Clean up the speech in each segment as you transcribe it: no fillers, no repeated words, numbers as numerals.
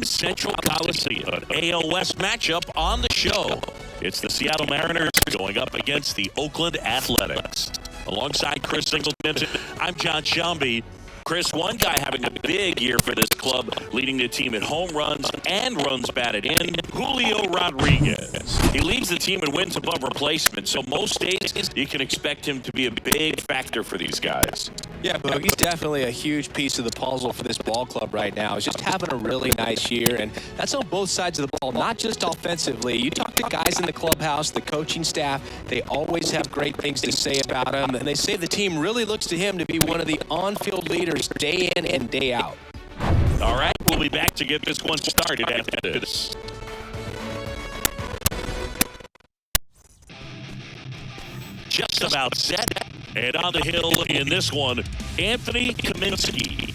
Central Coliseum, an AL West matchup on the show. It's the Seattle Mariners going up against the Oakland Athletics. Alongside Chris Singleton, I'm John Shelby. Chris, one guy having a big year for this club, leading the team in home runs and runs batted in, Julio Rodriguez. He leads the team in wins above replacement, so most days you can expect him to be a big factor for these guys. Yeah, Boog, he's definitely a huge piece of the puzzle for this ball club right now. He's just having a really nice year, and that's on both sides of the ball, not just offensively. You talk to guys in the clubhouse, the coaching staff, they always have great things to say about him, and they say the team really looks to him to be one of the on-field leaders day in and day out. All right, we'll be back to get this one started after this. Just about set. And on the hill in this one, Anthony Kaminsky.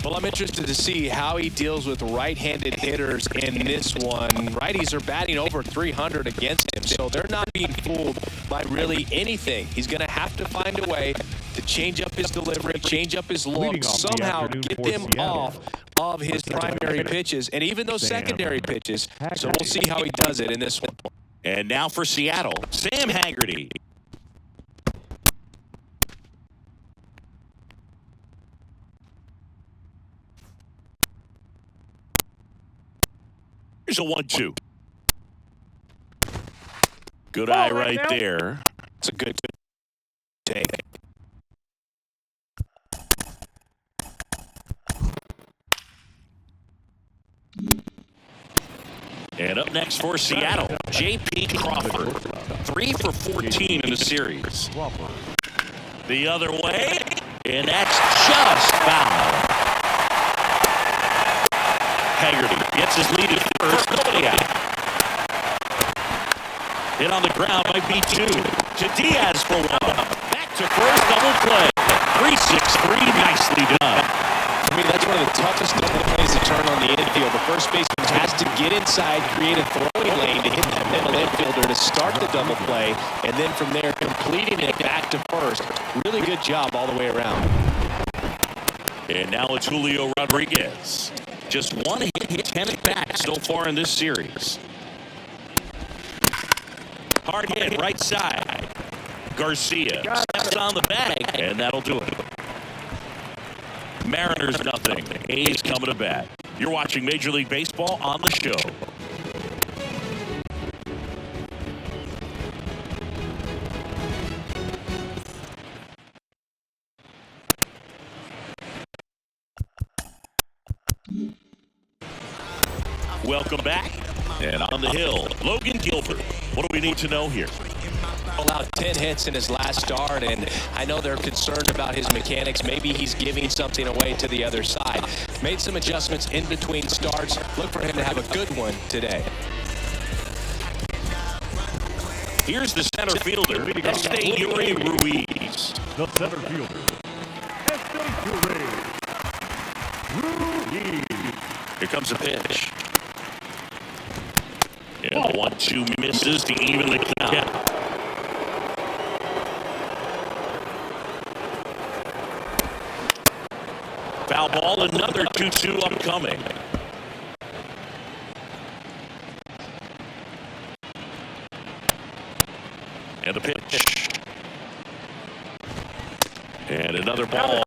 Well, I'm interested to see how he deals with right-handed hitters in this one. Righties are batting over 300 against him, so they're not being fooled by really anything. He's going to have to find a way to change up his delivery, change up his look, somehow get them off of his primary pitches and even those secondary pitches. So we'll see how he does it in this one. And now for Seattle, Sam Haggerty. Here's a 1-2. Good eye right there. It's a good take. And up next for Seattle, J.P. Crawford. 3 for 14 in the series. The other way, and that's just foul. Haggerty gets his lead at first. Hit on the ground might be 2. To Diaz for 1. Back to first, double play. 3-6-3, nicely done. I mean, that's one of the toughest double plays to turn on the infield. The first baseman has to get inside, create a throwing lane to hit that middle infielder to start the double play, and then from there, completing it back to first. Really good job all the way around. And now it's Julio Rodriguez. Just one hit, 10 at bat so far in this series. Hard hit, right side. Garcia steps on the bag, and that'll do it. Mariners nothing. A's coming to bat. You're watching Major League Baseball on the show. Welcome back. And on the hill, Logan Gilbert. What do we need to know here? Allowed 10 hits in his last start, and I know they're concerned about his mechanics. Maybe he's giving something away to the other side. Made some adjustments in between starts. Look for him to have a good one today. Here's the center fielder, Yuri Ruiz. The center fielder, Ruiz. Here comes a pitch. And the 1-2 misses to even the count. Foul ball, another 2-2 upcoming. And a pitch. And another ball.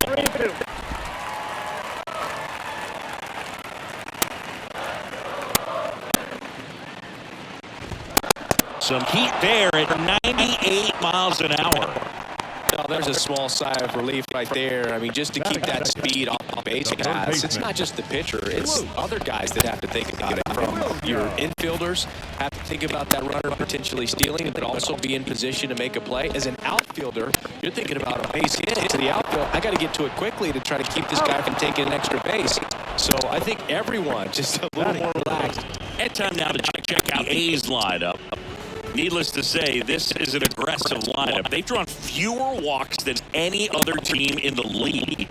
Some heat there at 98 miles an hour. Oh, there's a small sigh of relief right there. I mean, just to keep that speed off the base paths. It's not just the pitcher. It's other guys that have to think about it. From your infielders have to think about that runner potentially stealing, but also be in position to make a play. As an outfielder, you're thinking about a base hit to the outfield. I got to get to it quickly to try to keep this guy from taking an extra base. So I think everyone just a little more relaxed. And time now to check out A's lineup. Needless to say, this is an aggressive lineup. They've drawn fewer walks than any other team in the league.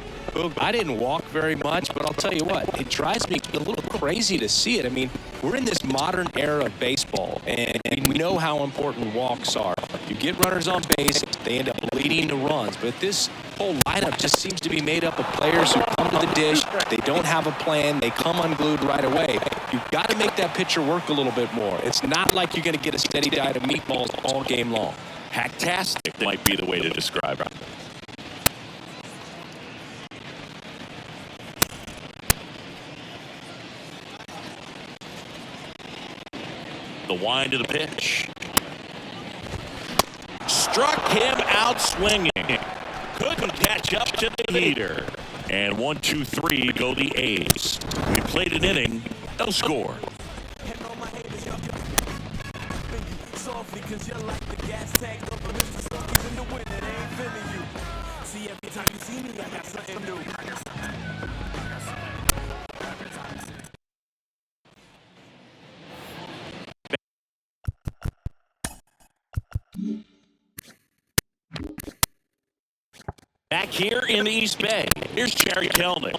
I didn't walk very much, but I'll tell you what, it drives me a little crazy to see it. I mean, we're in this modern era of baseball, and we know how important walks are. You get runners on base, they end up leading to runs. But this whole lineup just seems to be made up of players who come to the dish. They don't have a plan. They come unglued right away. You've got to make that pitcher work a little bit more. It's not like you're going to get a steady diet of meatballs all game long. Hacktastic might be the way to describe it. The wind of the pitch. Struck him out swinging. Couldn't catch up to the heater. And 1, 2, 3 go the A's. We played an inning, no score. Back here in the East Bay, here's Jerry Kelnick.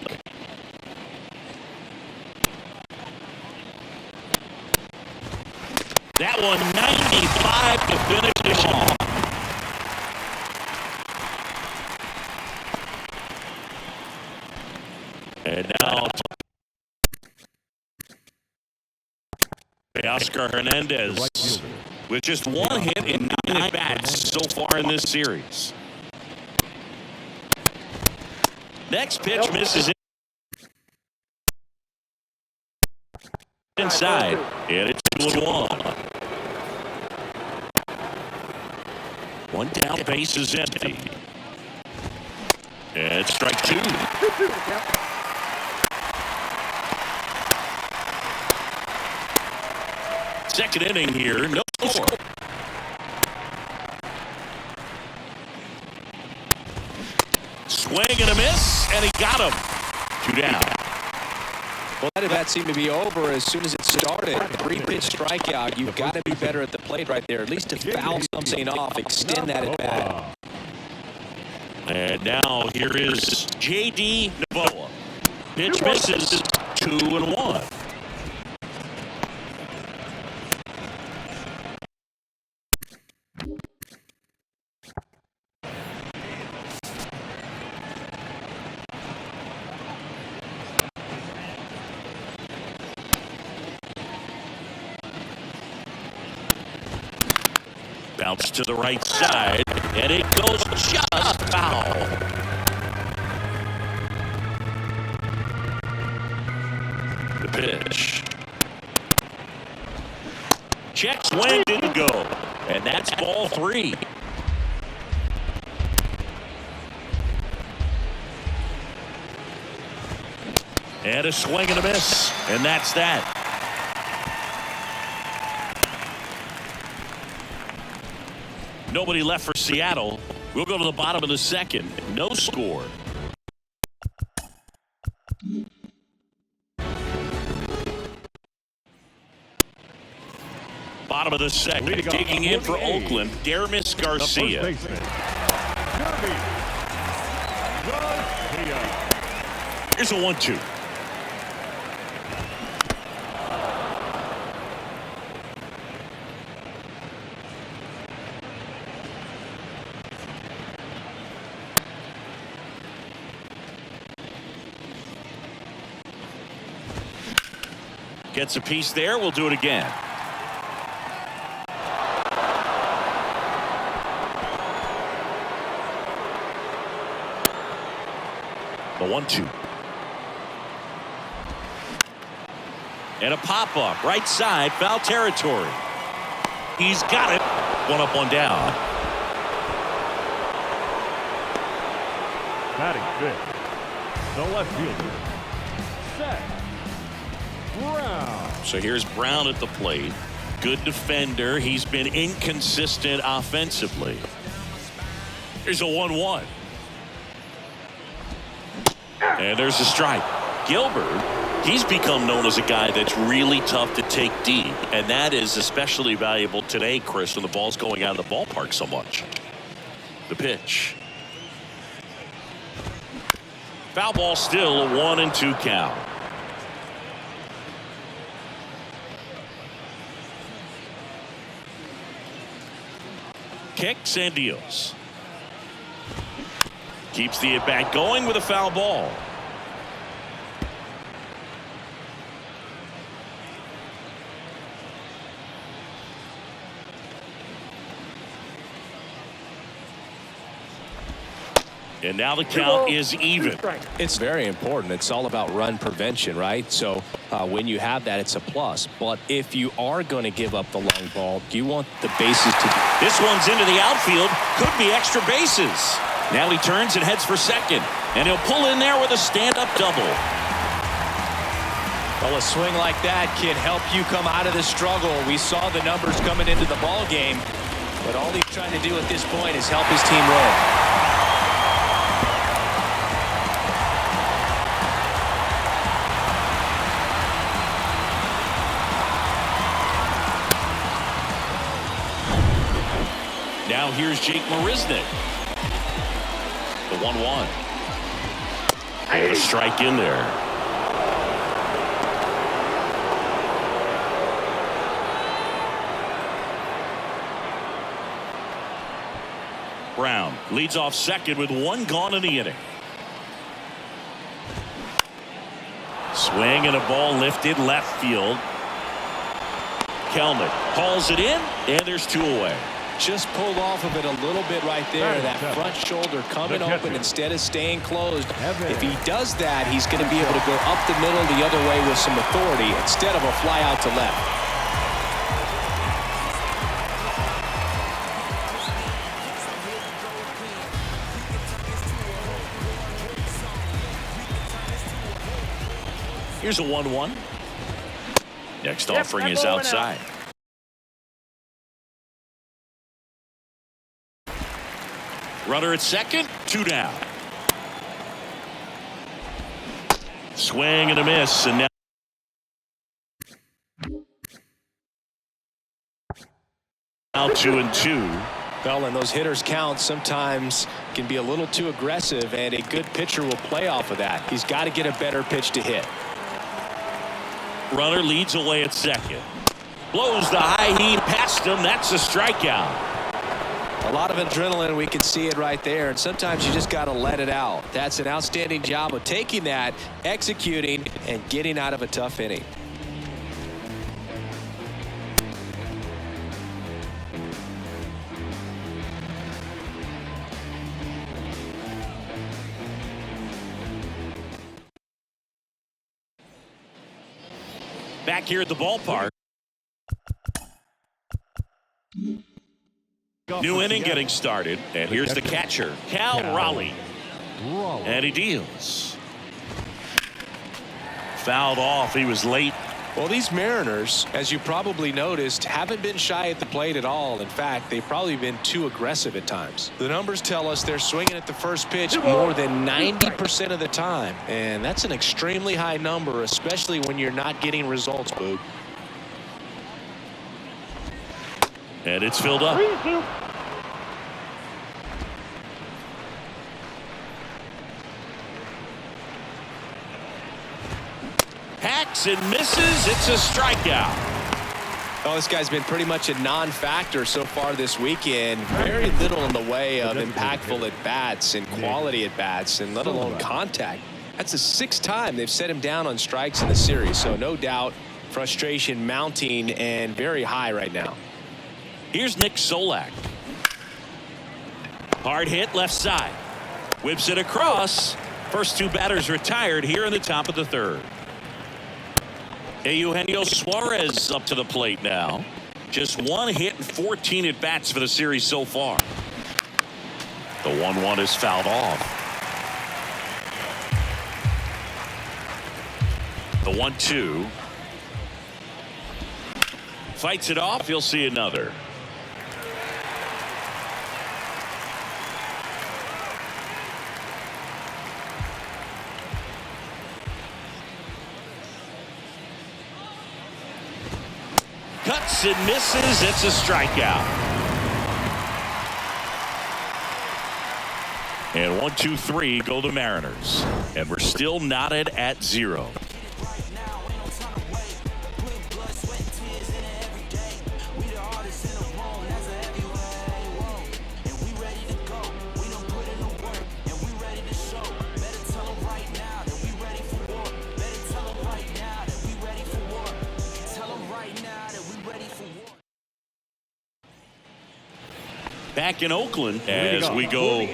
That one 95 to finish the ball. And now Oscar Hernandez with just one hit in 9 at-bats so far in this series. Next pitch misses inside, and it's 2-1. One down, base is empty. And strike 2. Second inning here, no score. Swing and a miss, and he got him. 2 down. Well, that at-bat seemed to be over as soon as it started. 3-pitch strikeout. You've got to be better at the plate right there. At least to foul something off, extend that at-bat. And now here is J.D. Novoa. Pitch misses, 2-1. Bounce to the right side, and it goes just foul. The pitch. Check swing, didn't go. And that's ball 3. And a swing and a miss. And that's that. Nobody left for Seattle. We'll go to the bottom of the second. No score. Bottom of the second. Digging in for Oakland, Dermis Garcia. Here's a 1-2. Gets a piece there. We'll do it again. The 1-2. And a pop-up. Right side. Foul territory. He's got it. 1 up, 1 down. Batting fifth, the left fielder, Seth Brown. So here's Brown at the plate. Good defender. He's been inconsistent offensively. Here's a 1-1. And there's a strike. Gilbert, he's become known as a guy that's really tough to take deep. And that is especially valuable today, Chris, when the ball's going out of the ballpark so much. The pitch. Foul ball still, a 1-2 count. Kicks and deals. Keeps the at-bat going with a foul ball. And now the count is even. It's very important. It's all about run prevention, right? So when you have that, it's a plus. But if you are going to give up the long ball, you want the bases to... This one's into the outfield. Could be extra bases. Now he turns and heads for second. And he'll pull in there with a stand-up double. Well, a swing like that can help you come out of the struggle. We saw the numbers coming into the ball game. But all he's trying to do at this point is help his team win. Now here's Jake Marisnick. The 1-1. And a strike in there. Brown leads off second with one gone in the inning. Swing and a ball lifted left field. Kelnick hauls it in, and there's two away. Just pulled off of it a little bit right there. That front shoulder coming open instead of staying closed. If he does that, he's going to be able to go up the middle the other way with some authority instead of a fly out to left. Here's a 1-1. Next offering is outside. Runner at second, two down. Swing and a miss, and now 2-2. Well, and those hitters count sometimes can be a little too aggressive, and a good pitcher will play off of that. He's got to get a better pitch to hit. Runner leads away at second. Blows the high heat past him. That's a strikeout. A lot of adrenaline, we can see it right there, and sometimes you just got to let it out. That's an outstanding job of taking that, executing, and getting out of a tough inning. Back here at the ballpark. New inning getting started, and here's the catcher, Cal Raleigh. And he deals. Fouled off. He was late. Well, these Mariners, as you probably noticed, haven't been shy at the plate at all. In fact, they've probably been too aggressive at times. The numbers tell us they're swinging at the first pitch more than 90% of the time. And that's an extremely high number, especially when you're not getting results, Boog. And it's filled up. Hacks and misses. It's a strikeout. Oh, this guy's been pretty much a non-factor so far this weekend. Very little in the way of impactful at-bats and quality at-bats, and let alone contact. That's the 6th time they've set him down on strikes in the series. So no doubt frustration mounting and very high right now. Here's Nick Solak. Hard hit left side. Whips it across. First two batters retired here in the top of the 3rd. Eugenio Suarez up to the plate now. Just one hit and 14 at bats for the series so far. The 1-1 is fouled off. The 1-2. Fights it off. You'll see another. Cuts and misses. It's a strikeout. And 1, 2, 3 go the Mariners. And we're still knotted at 0. back in Oakland as we go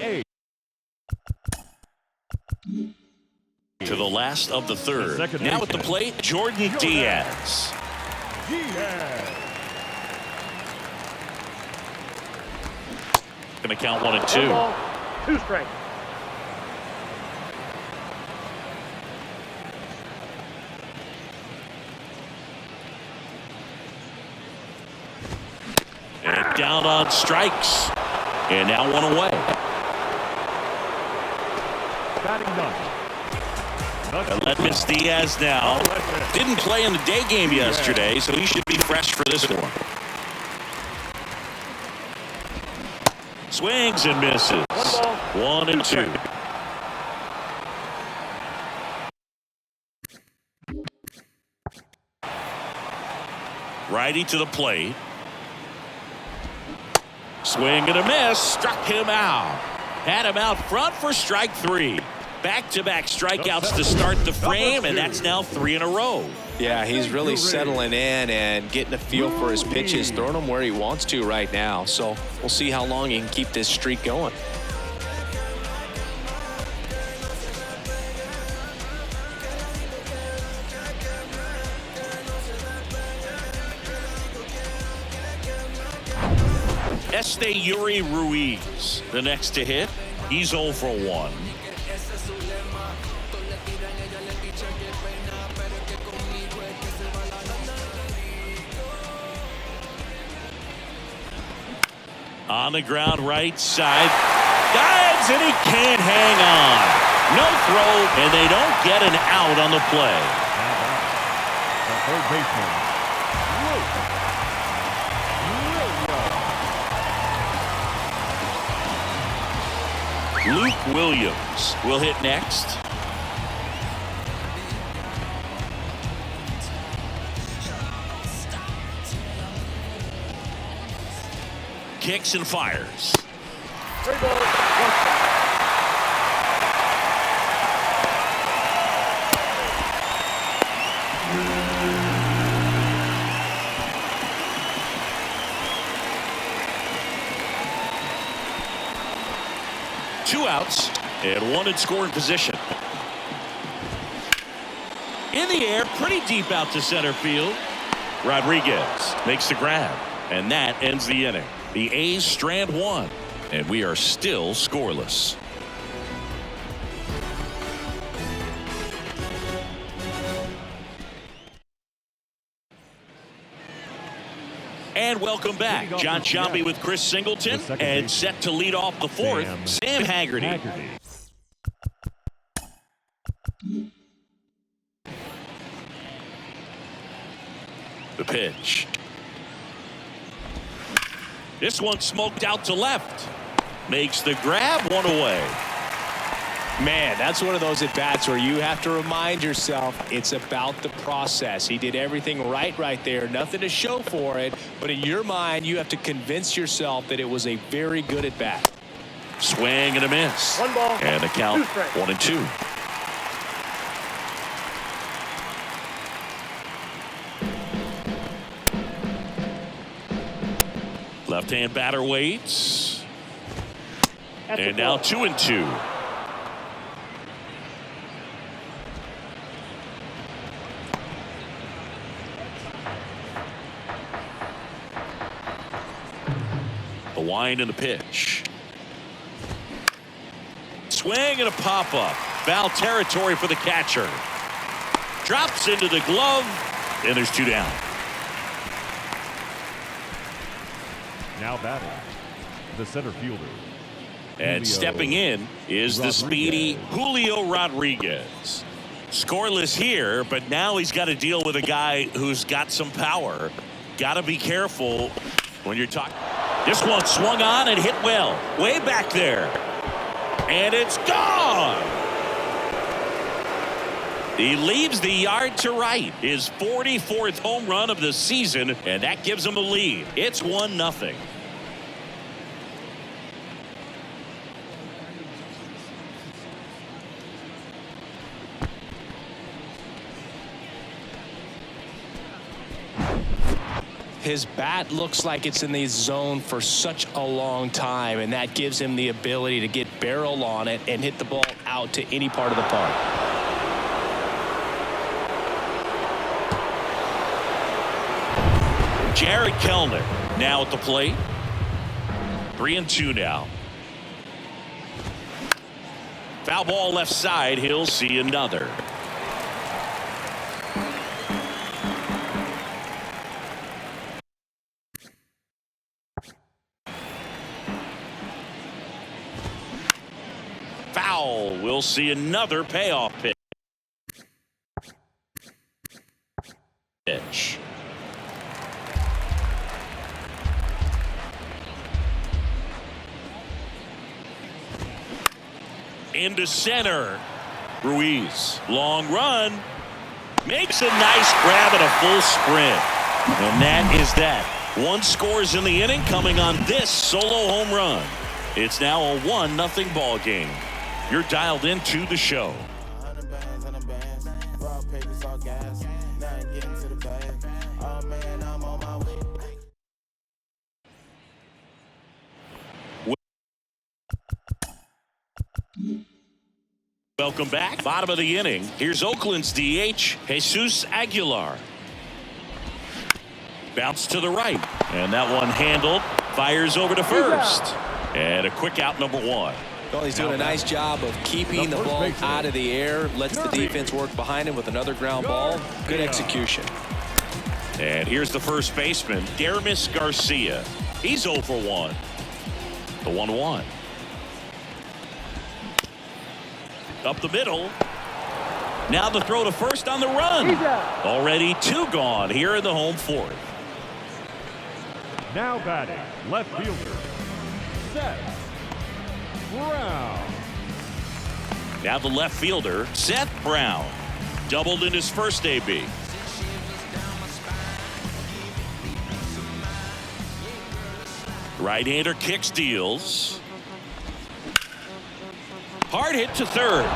to the last of the third. Now at the plate, Jordan Diaz. Going to count 1 and 2. 2 strikes. And down on strikes. And now 1 away. Batting ninth. Aledmys Diaz now. Didn't play in the day game yesterday, so he should be fresh for this one. Swings and misses. 1 and 2. Righty to the plate. Swing and a miss. Struck him out. Had him out front for strike 3. Back-to-back strikeouts to start the frame, and that's now 3 in a row. Yeah, he's really settling in and getting a feel for his pitches, throwing them where he wants to right now. So we'll see how long he can keep this streak going. Yuri Ruiz, the next to hit. He's 0 for 1. On the ground, right side. Dives, and he can't hang on. No throw, and they don't get an out on the play. The third baseman, Luke Williams will hit next. Kicks and fires. 3 balls, 1 strike. Two outs and 1 in scoring position. In the air, pretty deep out to center field. Rodriguez makes the grab, and that ends the inning. The A's strand 1, and we are still scoreless. And welcome back. John Sciambi with Chris Singleton, and set to lead off the fourth, Sam Haggerty. The pitch. This one smoked out to left. Makes the grab, 1 away. Man, that's one of those at-bats where you have to remind yourself it's about the process. He did everything right there. Nothing to show for it. But in your mind, you have to convince yourself that it was a very good at-bat. Swing and a miss. 1 ball, and a count 2 strikes. 1 and 2. Left-hand batter waits. And now 2 and 2. The wind and the pitch. Swing and a pop-up. Foul territory for the catcher. Drops into the glove, and there's 2 down. now batting, the center fielder. And stepping in is the speedy Julio Rodriguez. Scoreless here, but now he's got to deal with a guy who's got some power. Got to be careful when you're talking. This one swung on and hit well. Way back there. And it's gone. He leaves the yard to right. His 44th home run of the season, and that gives him a lead. It's 1-0. His bat looks like it's in the zone for such a long time, and that gives him the ability to get barrel on it and hit the ball out to any part of the park. Jared Kellner now at the plate. 3-2 now. Foul ball left side. He'll see another. Foul. We'll see another payoff pitch. Into center. Ruiz. Long run. Makes a nice grab and a full sprint. And that is that. One scores in the inning coming on this solo home run. It's now a 1-0 ball game. You're dialed into the show. Welcome back. Bottom of the inning. Here's Oakland's DH, Jesus Aguilar. Bounce to the right. And that one handled. Fires over to first. And a quick out, number 1. Well, he's doing a nice job of keeping the ball out of the air. Lets the defense work behind him with another ground ball. Good execution. And here's the first baseman, Daramis Garcia. He's 0 for 1. The 1-1. Up the middle. Now the throw to first on the run. Already 2 gone here in the home 4th. Now batting, left fielder, Seth Brown. Now the left fielder, Seth Brown. Doubled in his first AB. Right-hander kicks, deals. Hard hit to third.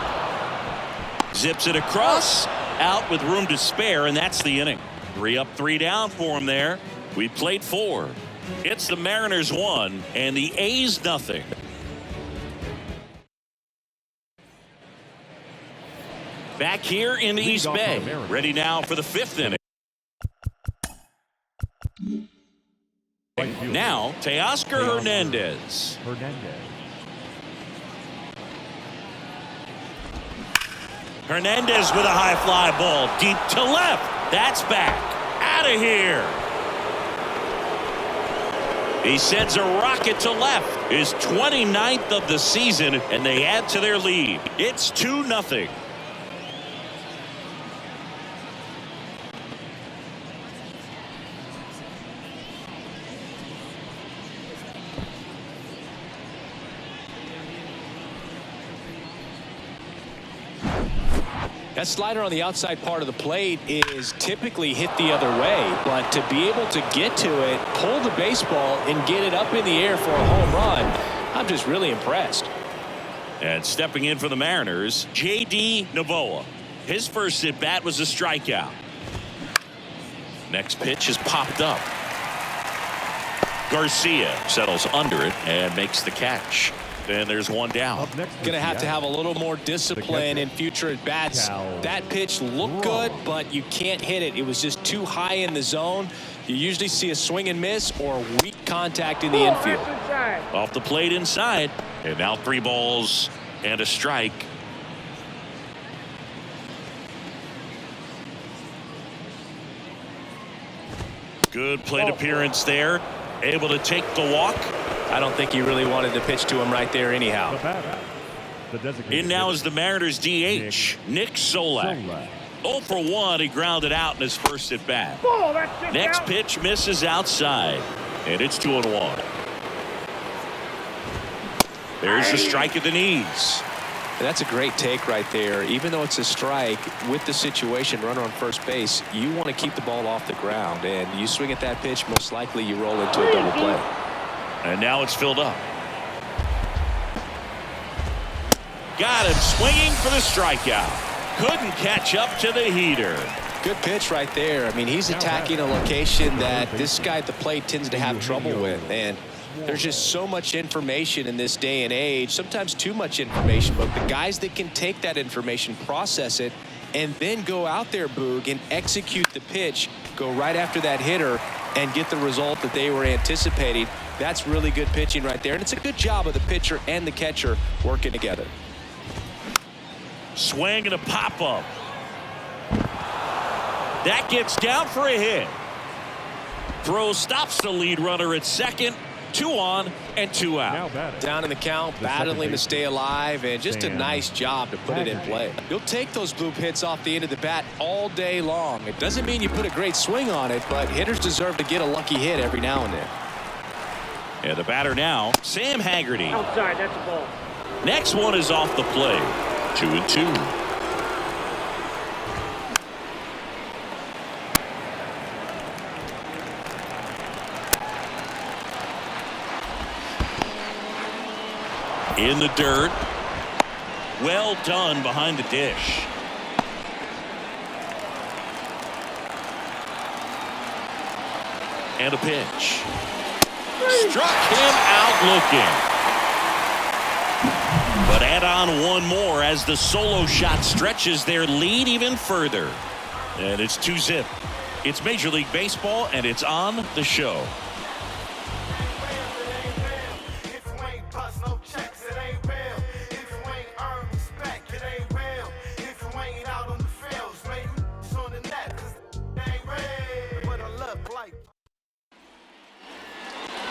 Zips it across. Out with room to spare, and that's the inning. 3 up, 3 down for him there. We played 4. It's the Mariners 1 and the A's 0. Back here in the East Bay. Ready now for the 5th inning. Now, Teoscar Hernandez. Hernandez with a high fly ball deep to left. That's back. Out of here. He sends a rocket to left. His 29th of the season, and they add to their lead. It's 2-0. That slider on the outside part of the plate is typically hit the other way, but to be able to get to it, pull the baseball, and get it up in the air for a home run, I'm just really impressed. And stepping in for the Mariners, J.D. Novoa. His first at bat was a strikeout. Next pitch is popped up. Garcia settles under it and makes the catch. And there's 1 down. Going to have a little more discipline in future at bats. That pitch looked good, but you can't hit it. It was just too high in the zone. You usually see a swing and miss or weak contact in the infield. Off the plate inside. And now 3 balls and a strike. Good plate appearance there. Able to take the walk. I don't think he really wanted to pitch to him right there anyhow. In now is the Mariners DH, Nick Solak. 0 for 1. He grounded out in his first at bat. Next pitch misses outside. And it's 2-1. There's a strike at the knees. That's a great take right there. Even though it's a strike, with the situation, runner on first base, you want to keep the ball off the ground. And you swing at that pitch, most likely you roll into a double play. And now it's filled up. Got him swinging for the strikeout. Couldn't catch up to the heater. Good pitch right there. I mean, he's attacking a location that this guy at the plate tends to have trouble with. And there's just so much information in this day and age, sometimes too much information. But the guys that can take that information, process it, and then go out there, Boog, and execute the pitch, go right after that hitter, and get the result that they were anticipating. That's really good pitching right there. And it's a good job of the pitcher and the catcher working together. Swing and a pop-up. That gets down for a hit. Throw stops the lead runner at second. 2 on and 2 out. Down in the count, battling to stay alive, and just a nice job to put it in play. You'll take those bloop hits off the end of the bat all day long. It doesn't mean you put a great swing on it, but hitters deserve to get a lucky hit every now and then. And the batter now, Sam Haggerty. Outside, that's a ball. Next one is off the play. 2-2. In the dirt. Well done behind the dish. And a pitch. Struck him out looking. But add on one more as the solo shot stretches their lead even further. And it's 2-zip. It's Major League Baseball, and it's on the show.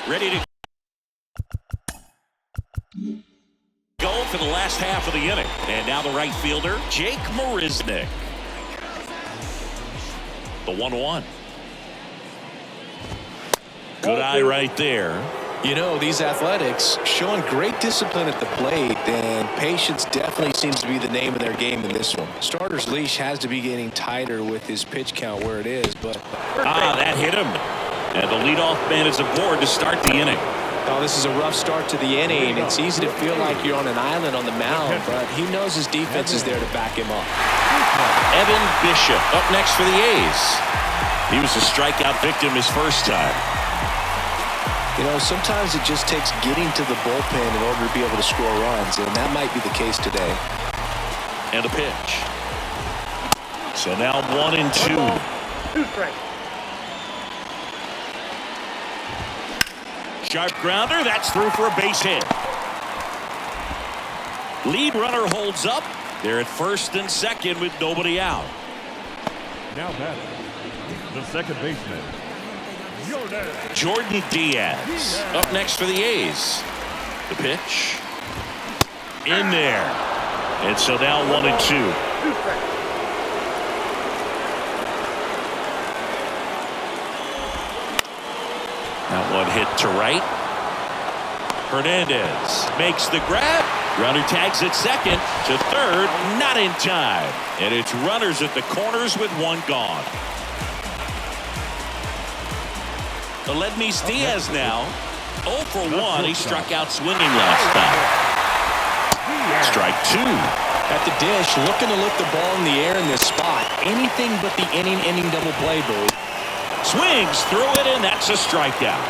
Ready to go for the last half of the inning. And now the right fielder, Jake Marisnick. The 1-1. Good eye right there. You know, these Athletics showing great discipline at the plate, and patience definitely seems to be the name of their game in this one. Starter's leash has to be getting tighter with his pitch count where it is, but that hit him. And the leadoff man is aboard to start the inning. Oh, this is a rough start to the inning. It's easy to feel like you're on an island on the mound, but he knows his defense is there to back him up. Evan Bishop up next for the A's. He was a strikeout victim his first time. You know, sometimes it just takes getting to the bullpen in order to be able to score runs, and that might be the case today. And a pitch. So now 1-2. 2 strikes. Sharp grounder, that's through for a base hit. Lead runner holds up. They're at first and second with nobody out. Now batting, the second baseman, Jordan Diaz up next for the A's. The pitch. In there. And so now 1-2. 2 strikes. That one hit to right. Hernandez makes the grab. Runner tags at second to third. Not in time. And it's runners at the corners with one gone. Aledmys Diaz now 0 for 1. He struck out swinging last time. Strike 2. At the dish, looking to lift the ball in the air in this spot. Anything but the inning double play, Boo. Swings through it, and that's a strikeout.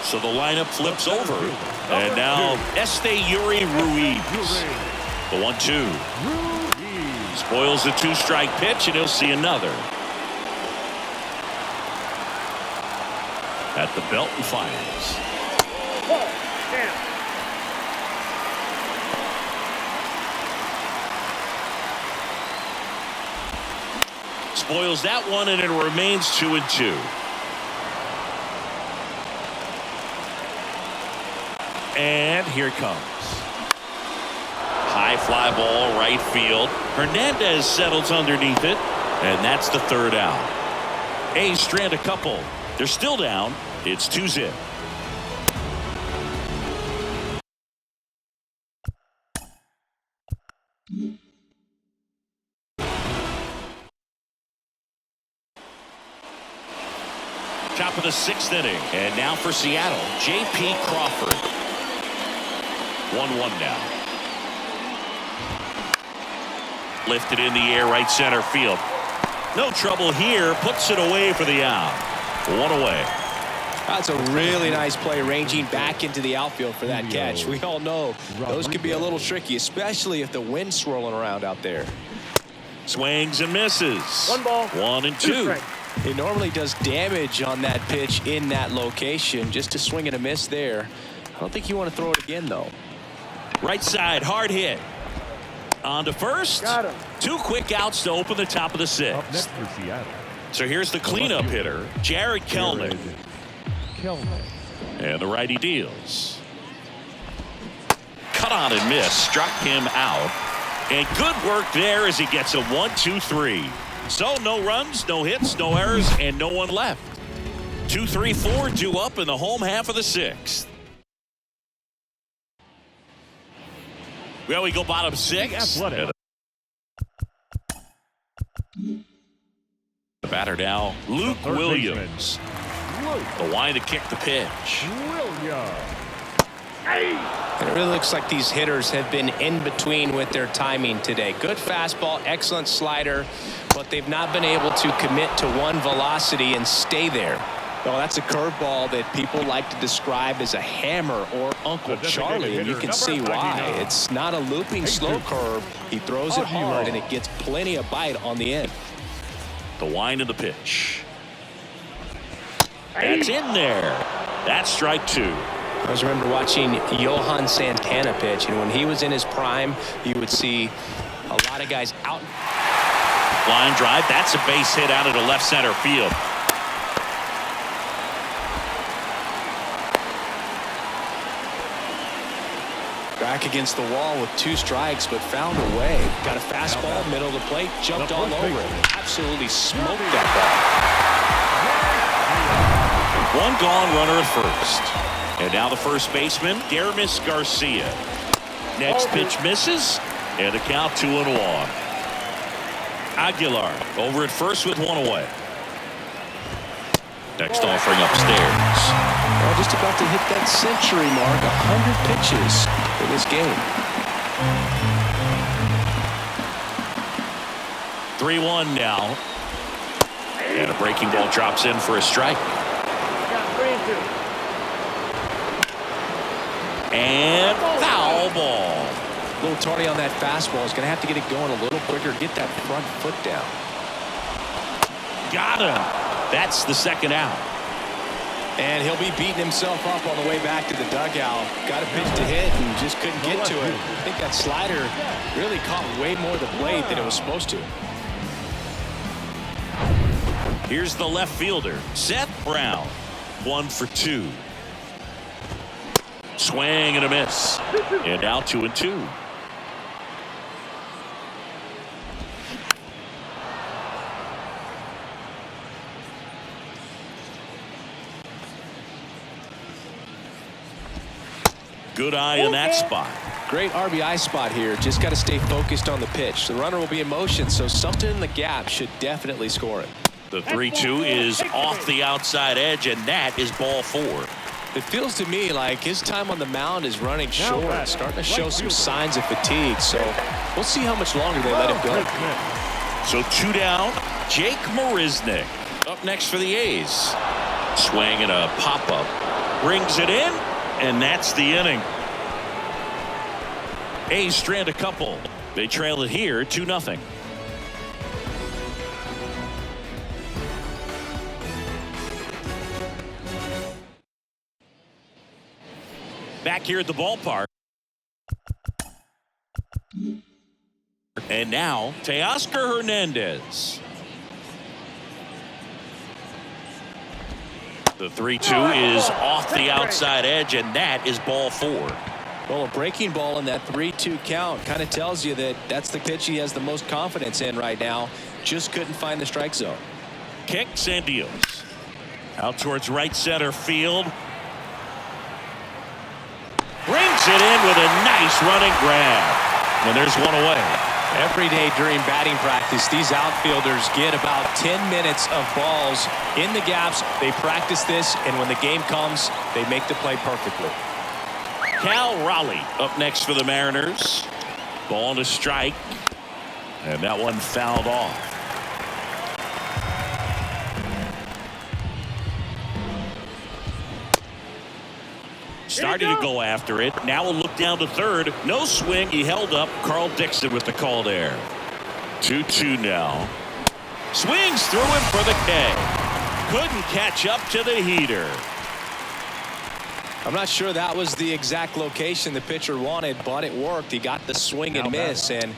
So the lineup flips over. And now Esteury Ruiz. The 1-2. Spoils the 2-strike pitch, and he'll see another. At the belt and fires. Ball. Down. Spoils that one, and it remains 2-2. And here it comes. High fly ball, right field. Hernandez settles underneath it, and that's the third out. A's strand a couple. They're still down. It's 2-zip. Top of the 6th inning. And now for Seattle, J.P. Crawford. 1-1 now. Lifted in the air, right center field. No trouble here. Puts it away for the out. One away. That's a really nice play, ranging back into the outfield for that catch. We all know those can be a little tricky, especially if the wind's swirling around out there. Swings and misses. 1 ball. 1 and 2. It normally does damage on that pitch in that location. Just a swing and a miss there. I don't think you want to throw it again, though. Right side, hard hit. On to first. Got him. 2 quick outs to open the top of the Up next 6th. for Seattle. So here's the cleanup hitter, Jared Kelnick. And the righty deals. Cut on and miss. Struck him out. And good work there as he gets a 1-2-3. So no runs, no hits, no errors, and no one left. 2, 3, 4 due up in the home half of the 6th. Well, we go bottom 6. Athletic. The batter now, Luke third Williams. The line to kick the pitch. And it really looks like these hitters have been in between with their timing today. Good fastball, excellent slider, but they've not been able to commit to one velocity and stay there. Well, that's a curveball that people like to describe as a hammer or Uncle Charlie, and you can see why. It's not a looping slow curve. He throws it hard, and it gets plenty of bite on the end. The wind of the pitch. That's in there. That's strike 2. I always remember watching Johan Santana pitch, and when he was in his prime, you would see a lot of guys out. Line drive. That's a base hit out of the left center field. Back against the wall with 2 strikes, but found a way. Got a fastball, middle of the plate, jumped all over it. Absolutely smoked that ball. 1 gone, runner at first. And now the first baseman, Dermis Garcia. Next pitch misses, and the count 2-1. Aguilar over at first with 1 away. Next offering upstairs. Well, just about to hit that century mark, 100 pitches for this game. 3-1 now. And a breaking ball drops in for a strike. Got 3 and 2. And foul ball. A little tardy on that fastball. He's going to have to get it going a little quicker, get that front foot down. Got him. That's the second out. And he'll be beating himself up on the way back to the dugout. Got a pitch to hit and just couldn't get to it. I think that slider really caught way more of the blade than it was supposed to. Here's the left fielder, Seth Brown. 1 for 2. Swing and a miss. And now 2 and 2. Good eye in that spot. Great RBI spot here. Just got to stay focused on the pitch. The runner will be in motion, so something in the gap should definitely score it. The 3-2 is off the outside edge, and that is ball 4. It feels to me like his time on the mound is running short, starting to show some signs of fatigue. So we'll see how much longer they let him go. So 2 down. Jake Marisnick up next for the A's. Swing and a pop-up. Brings it in, and that's the inning. A's strand a couple. They trail it here 2-0. Back here at the ballpark. And now Teoscar Hernandez. The 3-2 is off the outside edge, and that is ball 4. Well, a breaking ball in that 3-2 count kind of tells you that that's the pitch he has the most confidence in right now. Just couldn't find the strike zone. Kicks and deals. Out towards right center field. Brings it in with a nice running grab. And there's 1 away. Every day during batting practice, these outfielders get about 10 minutes of balls in the gaps. They practice this, and when the game comes, they make the play perfectly. Cal Raleigh up next for the Mariners. Ball to strike. And that one fouled off. Starting to go after it. Now we'll look down to third. No swing. He held up. Carl Dixon with the call there. 2-2 now. Swings through him for the K. Couldn't catch up to the heater. I'm not sure that was the exact location the pitcher wanted, but it worked. He got the swing and miss, and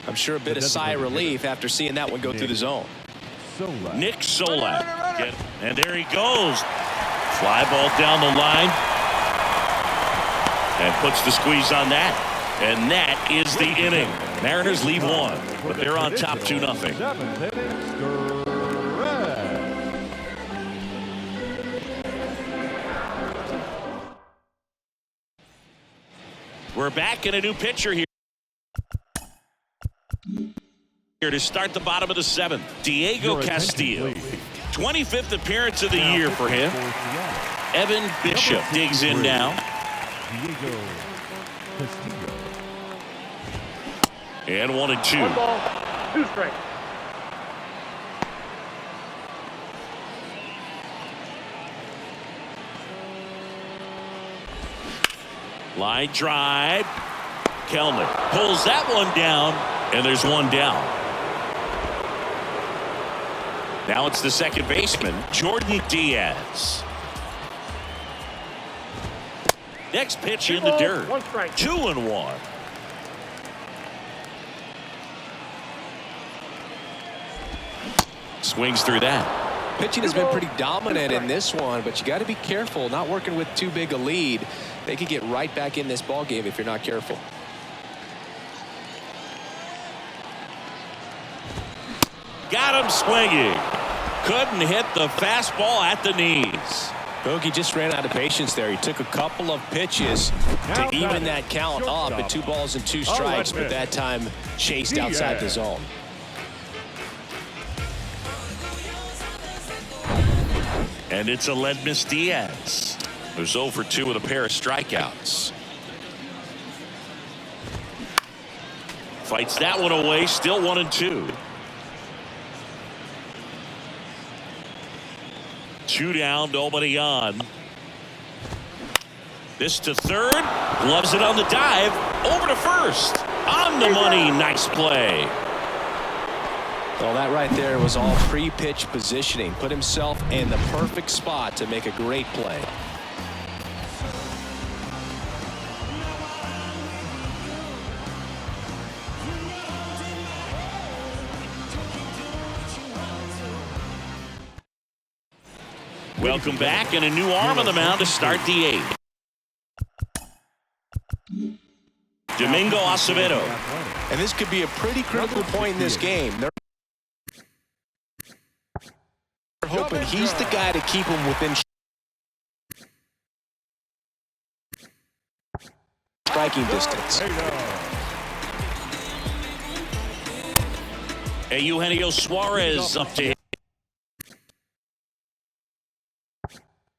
I'm sure a bit of sigh of relief after seeing that one go through the zone. Nick Solak. And there he goes. Fly ball down the line. And puts the squeeze on that. And that is the inning. Mariners lead one, but they're on top 2-0. We're back in a new pitcher here. Here to start the bottom of the 7th. Diego Castillo. 25th appearance of the year for him. Evan Bishop digs in now. Diego Castillo. And 1-2. 1 ball, 2 strikes. Line drive. Kelnick pulls that one down, and there's one down. Now it's the second baseman, Jordan Diaz. Next pitch in the dirt. 1 strike. 2-1. Swings through that. Pitching has been pretty dominant in this one, but you got to be careful. Not working with too big a lead. They could get right back in this ball game if you're not careful. Got him swinging. Couldn't hit the fastball at the knees. Bogey just ran out of patience there. He took a couple of pitches to even that count up at 2 balls and 2 strikes, but that time chased outside the zone. And it's Aledmys Diaz, who's 0 for 2 with a pair of strikeouts. Fights that one away, still 1-2. 2 down, nobody on. This to third, gloves it on the dive, over to first, on the money, nice play. Well, that right there was all pre-pitch positioning. Put himself in the perfect spot to make a great play. Welcome back, and a new arm on the mound to start the 8th. Domingo Acevedo. And this could be a pretty critical point in this game. They're hoping he's the guy to keep him within striking distance. Hey, Eugenio Suarez up to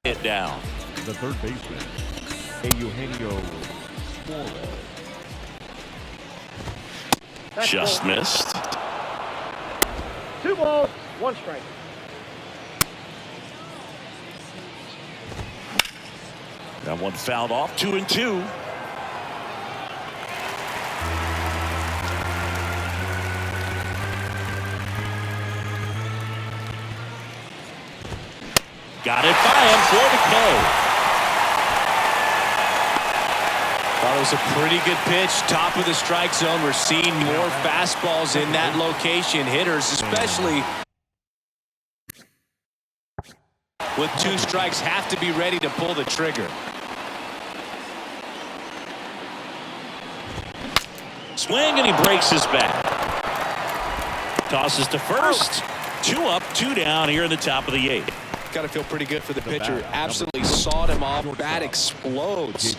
hit down. The third baseman, Eugenio Suarez. Just missed. 2 balls, 1 strike. That one fouled off, 2-2. Got it by him for the K. Thought it was a pretty good pitch, top of the strike zone. We're seeing more fastballs in that location. Hitters, especially with 2 strikes, have to be ready to pull the trigger. Swing, and he breaks his back. Tosses to first. 2 up, 2 down here in the top of the 8th. Got to feel pretty good for the pitcher. Absolutely sawed him off. Bat explodes.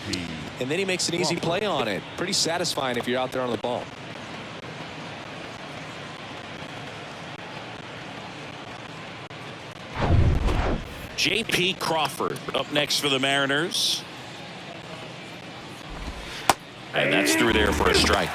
And then he makes an easy play on it. Pretty satisfying if you're out there on the ball. J.P. Crawford up next for the Mariners. And that's through there for a strike.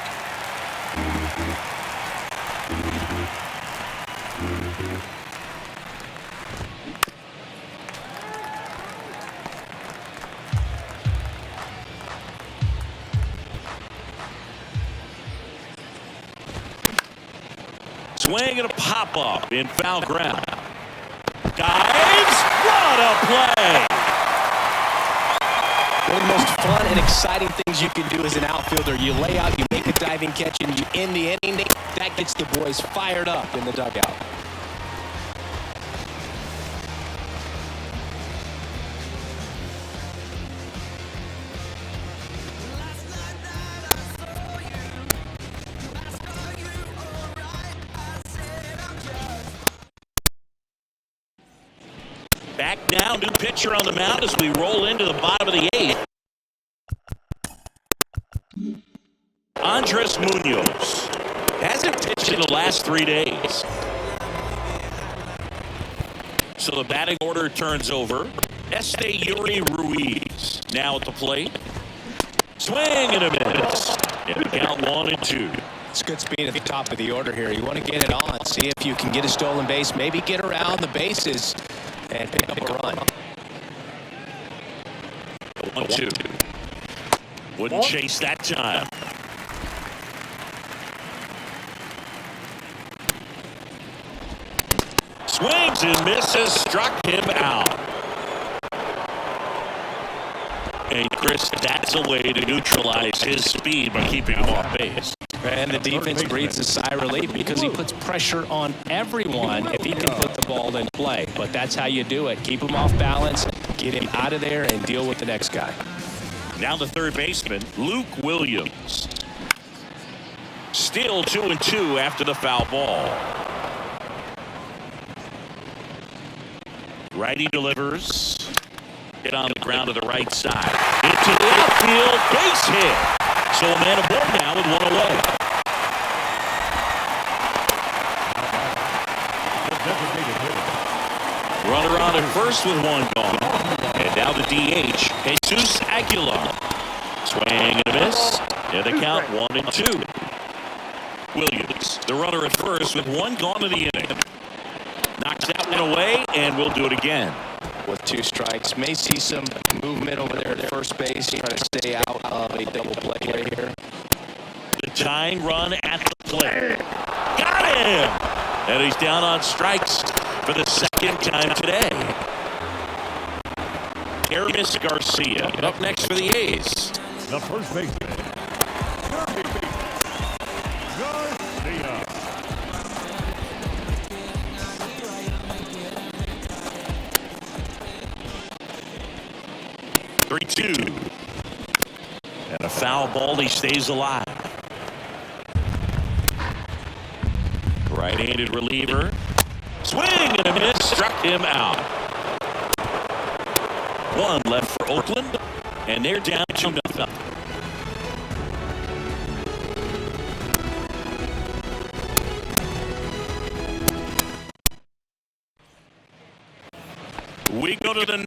Swing and a pop-up in foul ground. Dives. What a play. One of the most fun and exciting things you can do as an outfielder. You lay out, you make a diving catch, and you end the inning. That gets the boys fired up in the dugout. Back now, new pitcher on the mound as we roll into the bottom of the 8th. Andres Munoz hasn't pitched in the last 3 days. So the batting order turns over. Yuri Ruiz now at the plate. Swing and a miss. And the count 1-2. It's good speed at the top of the order here. You want to get it on, see if you can get a stolen base, maybe get around the bases and pick up a run. 1-2. Wouldn't chase that time. Swings and misses, struck him out. And Chris, that's a way to neutralize his speed by keeping him off base. And the defense breathes a sigh of relief because he puts pressure on everyone if he can put the ball in play. But that's how you do it. Keep him off balance, get him out of there, and deal with the next guy. Now the third baseman, Luke Williams. Still 2-2 after the foul ball. Righty delivers. Hit on the ground to the right side. Into the outfield, base hit. So a man aboard now with one away. Runner on at first with one gone. And now the DH, Jesus Aguilar. Swing and a miss. And the count 1-2. Williams, the runner at first with one gone in the inning. Knocks that one away, and we'll do it again. With 2 strikes, may see some movement over there at first base, trying to stay out of a double play right here. The tying run at the plate. Got him! And he's down on strikes for the second time today. Aramis Garcia up next for the A's. The first baseman, Garcia. 3-2. And a foul ball, he stays alive. Right-handed reliever. Swing and a miss, struck him out. 1 left for Oakland, and they're down 2-0. We go to the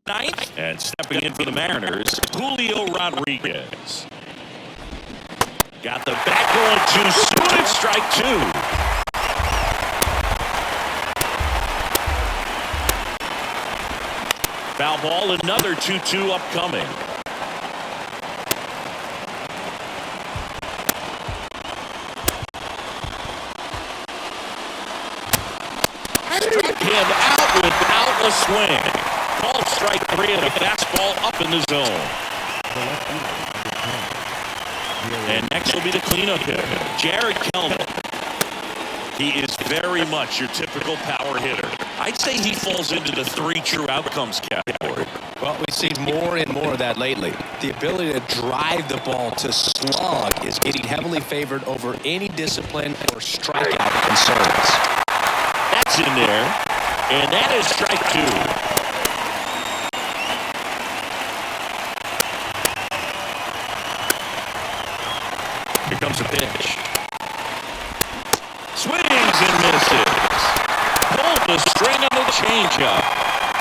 9th, and stepping in for the Mariners, Julio Rodriguez. Got the bat going too soon, and strike 2. Foul ball, another 2-2 upcoming. Struck him out without a swing. Ball strike 3 and a fastball up in the zone. And next will be the cleanup hitter, Jared Kelman. He is very much your typical power hitter. I'd say he falls into the 3 true outcomes category. Well, we've seen more and more of that lately. The ability to drive the ball to slug is getting heavily favored over any discipline or strikeout concerns. That's in there, and that is strike 2. Here comes the pitch. Swings and misses. Pulled the string on the changeup.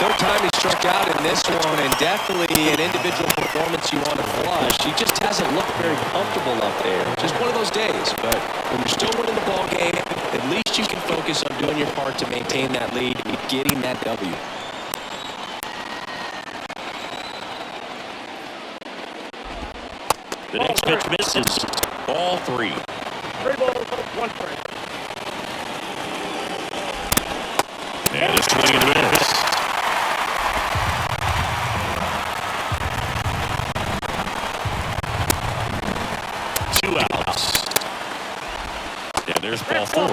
Third time he struck out in this one, and definitely an individual performance you want to flush. He just hasn't looked very comfortable up there. Just one of those days. But when you're still winning the ball game, at least you can focus on doing your part to maintain that lead and getting that W. The next pitch misses. Ball 3. 3 balls, 1 strike. And a swing and miss. Two outs. And there's ball 4.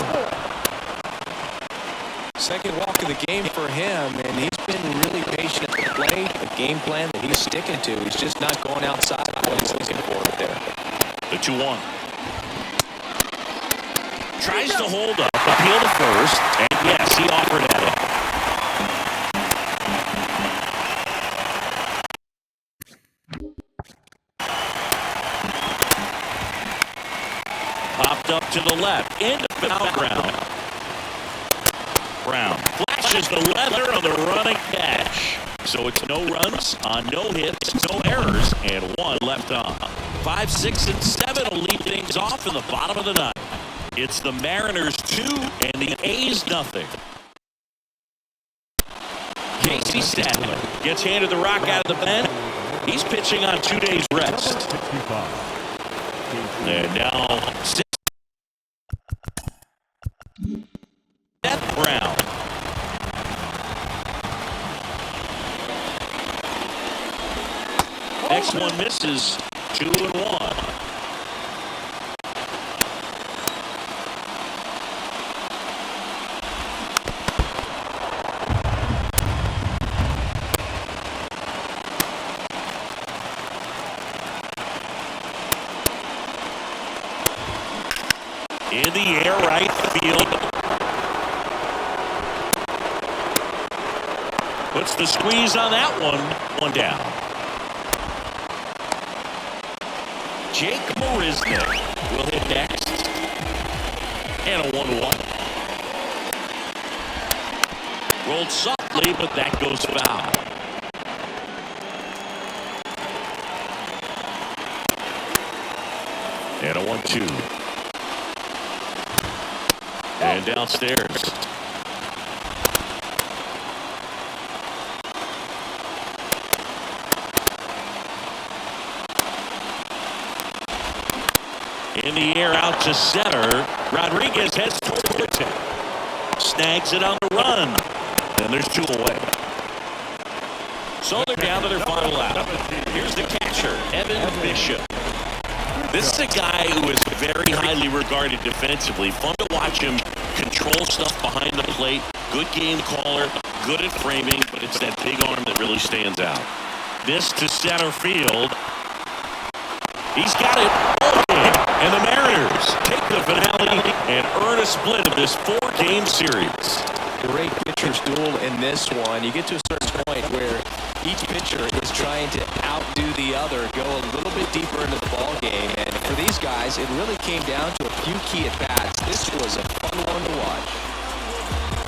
Second walk of the game for him, and he's been really patient at the plate. The game plan that he's sticking to. He's just not going outside what he's looking for right there. The 2-1. Tries to hold up, appeal to first, and yes, he offered at it. Popped up to the left, into foul ground. Brown flashes the leather on the running catch. So it's no runs on no hits, no errors, and 1 left on. 5, 6, and 7 will lead things off in the bottom of the 9th. It's the Mariners 2 and the A's nothing. Casey Stadler gets handed the rock out of the pen. He's pitching on 2 days rest. And now Seth Brown. Next one misses. 2-1. In the air, right field. Puts the squeeze on that one. 1 down. Jake Marisnik will hit next. And a 1-1. Rolled softly, but that goes foul. And a 1-2. And downstairs. In the air out to center. Rodriguez heads towards it. Snags it on the run. And there's 2 away. So they're down to their final out. Here's the catcher, Evan Bishop. This is a guy who is very highly regarded defensively. Fun to watch him control stuff behind the plate. Good game caller, good at framing, but it's that big arm that really stands out. This to center field. He's got it. And the Mariners take the finale and earn a split of this 4-game series. Great pitcher's duel in this one. You get to a certain point where each pitcher is trying to outdo the other, go a little bit deeper into the ball game. And for these guys, it really came down to a few key at-bats. This was a fun one to watch.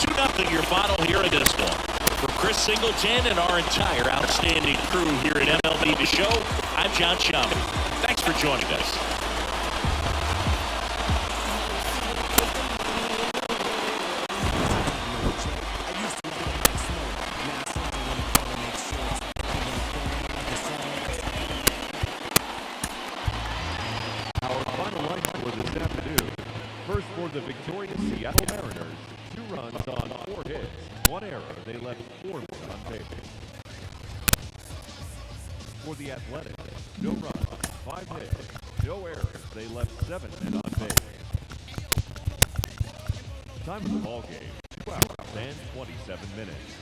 2-0 your final here in this one. For Chris Singleton and our entire outstanding crew here at MLB The Show, I'm John Shambi. Thanks for joining us. First for the victorious Seattle Mariners, 2 runs on 4 hits, 1 error. They left 4 men on base. For the Athletics, no runs, 5 hits, no errors. They left 7 men on base. Time of the ball game, 2 hours and 27 minutes.